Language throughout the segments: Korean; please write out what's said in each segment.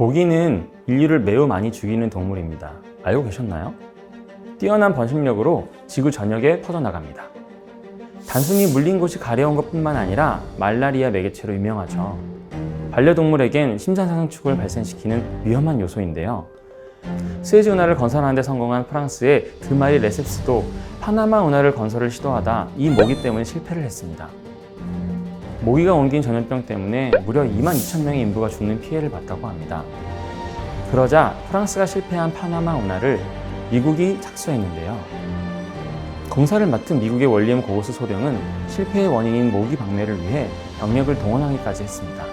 모기는 인류를 매우 많이 죽이는 동물입니다. 알고 계셨나요? 뛰어난 번식력으로 지구 전역에 퍼져나갑니다. 단순히 물린 곳이 가려운 것뿐만 아니라 말라리아 매개체로 유명하죠. 반려동물에겐 심장상축을 발생시키는 위험한 요소인데요. 스에즈 운하를 건설하는 데 성공한 프랑스의 드마리 레셉스도 파나마 운하를 건설을 시도하다 이 모기 때문에 실패를 했습니다. 모기가 옮긴 전염병 때문에 무려 22,000명의 인부가 죽는 피해를 봤다고 합니다. 그러자 프랑스가 실패한 파나마 운하를 미국이 착수했는데요. 공사를 맡은 미국의 월리엄 고고스 소령은 실패의 원인인 모기 박멸을 위해 병력을 동원하기까지 했습니다.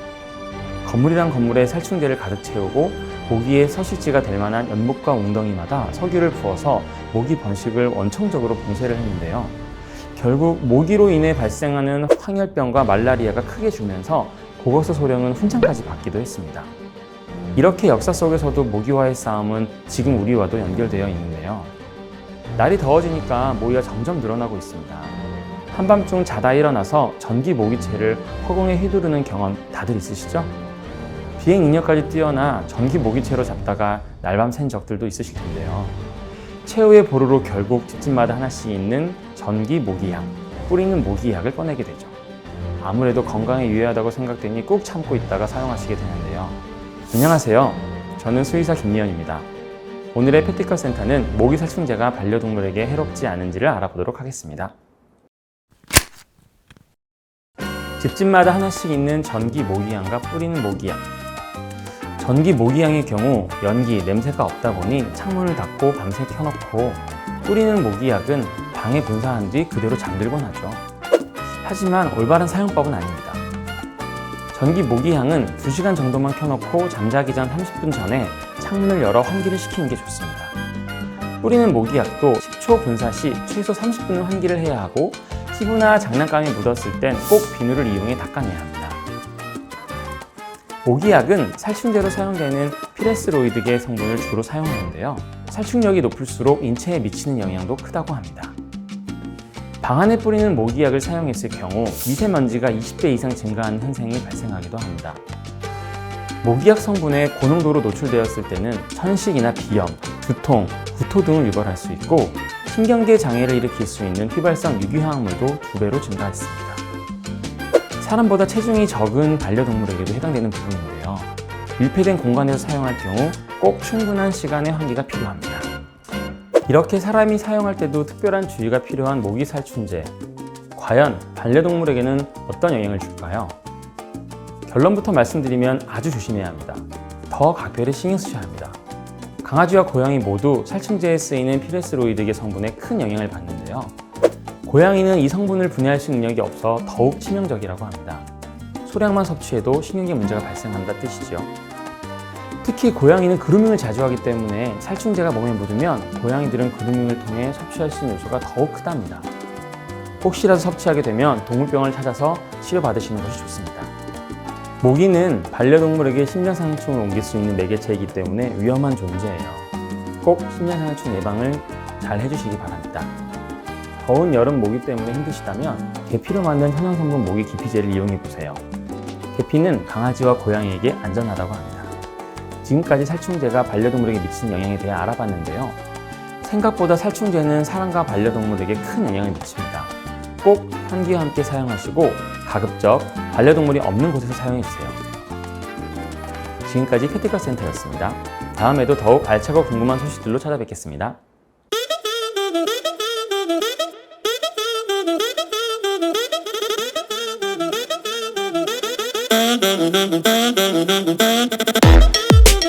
건물이란 건물에 살충제를 가득 채우고 모기의 서식지가 될 만한 연못과 웅덩이마다 석유를 부어서 모기 번식을 원천적으로 봉쇄를 했는데요. 결국 모기로 인해 발생하는 황열병과 말라리아가 크게 줄면서 고거스 소령은 훈장까지 받기도 했습니다. 이렇게 역사 속에서도 모기와의 싸움은 지금 우리와도 연결되어 있는데요. 날이 더워지니까 모기가 점점 늘어나고 있습니다. 한밤중 자다 일어나서 전기 모기채를 허공에 휘두르는 경험 다들 있으시죠? 비행 능력까지 뛰어나 전기 모기채로 잡다가 날밤 샌 적들도 있으실 텐데요. 최후의 보루로 결국 집집마다 하나씩 있는 전기 모기약, 뿌리는 모기약을 꺼내게 되죠. 아무래도 건강에 유해하다고 생각되니 꾹 참고 있다가 사용하시게 되는데요. 안녕하세요. 저는 수의사 김리현입니다. 오늘의 패티컬 센터는 모기 살충제가 반려동물에게 해롭지 않은지를 알아보도록 하겠습니다. 집집마다 하나씩 있는 전기 모기향과 뿌리는 모기향. 전기 모기향의 경우 연기, 냄새가 없다 보니 창문을 닫고 밤새 켜놓고, 뿌리는 모기약은 방에 분사한 뒤 그대로 잠들곤 하죠. 하지만 올바른 사용법은 아닙니다. 전기 모기향은 2시간 정도만 켜놓고 잠자기 전 30분 전에 창문을 열어 환기를 시키는 게 좋습니다. 뿌리는 모기약도 10초 분사 시 최소 30분은 환기를 해야 하고, 피부나 장난감이 묻었을 땐 꼭 비누를 이용해 닦아내야 합니다. 모기약은 살충제로 사용되는 피레스로이드계 성분을 주로 사용하는데요. 살충력이 높을수록 인체에 미치는 영향도 크다고 합니다. 방 안에 뿌리는 모기약을 사용했을 경우 미세먼지가 20배 이상 증가하는 현상이 발생하기도 합니다. 모기약 성분에 고농도로 노출되었을 때는 천식이나 비염, 두통, 구토 등을 유발할 수 있고, 신경계 장애를 일으킬 수 있는 휘발성 유기화합물도 2배로 증가했습니다. 사람보다 체중이 적은 반려동물에게도 해당되는 부분인데요. 밀폐된 공간에서 사용할 경우 꼭 충분한 시간의 환기가 필요합니다. 이렇게 사람이 사용할 때도 특별한 주의가 필요한 모기 살충제. 과연 반려동물에게는 어떤 영향을 줄까요? 결론부터 말씀드리면 아주 조심해야 합니다. 더 각별히 신경 쓰셔야 합니다. 강아지와 고양이 모두 살충제에 쓰이는 피레스로이드계 성분에 큰 영향을 받는데요. 고양이는 이 성분을 분해할 수 있는 능력이 없어 더욱 치명적이라고 합니다. 소량만 섭취해도 신경계 문제가 발생한다 뜻이죠. 특히 고양이는 그루밍을 자주 하기 때문에 살충제가 몸에 묻으면 고양이들은 그루밍을 통해 섭취할 수 있는 요소가 더욱 크답니다. 혹시라도 섭취하게 되면 동물병원을 찾아서 치료받으시는 것이 좋습니다. 모기는 반려동물에게 심장상충을 옮길 수 있는 매개체이기 때문에 위험한 존재예요. 꼭 심장상충 예방을 잘 해주시기 바랍니다. 더운 여름 모기 때문에 힘드시다면 계피로 만든 천연성분 모기 기피제를 이용해보세요. 계피는 강아지와 고양이에게 안전하다고 합니다. 지금까지 살충제가 반려동물에게 미치는 영향에 대해 알아봤는데요. 생각보다 살충제는 사람과 반려동물에게 큰 영향을 미칩니다. 꼭 환기와 함께 사용하시고 가급적 반려동물이 없는 곳에서 사용해주세요. 지금까지 패티컬 센터였습니다. 다음에도 더욱 알차고 궁금한 소식들로 찾아뵙겠습니다. Thank you.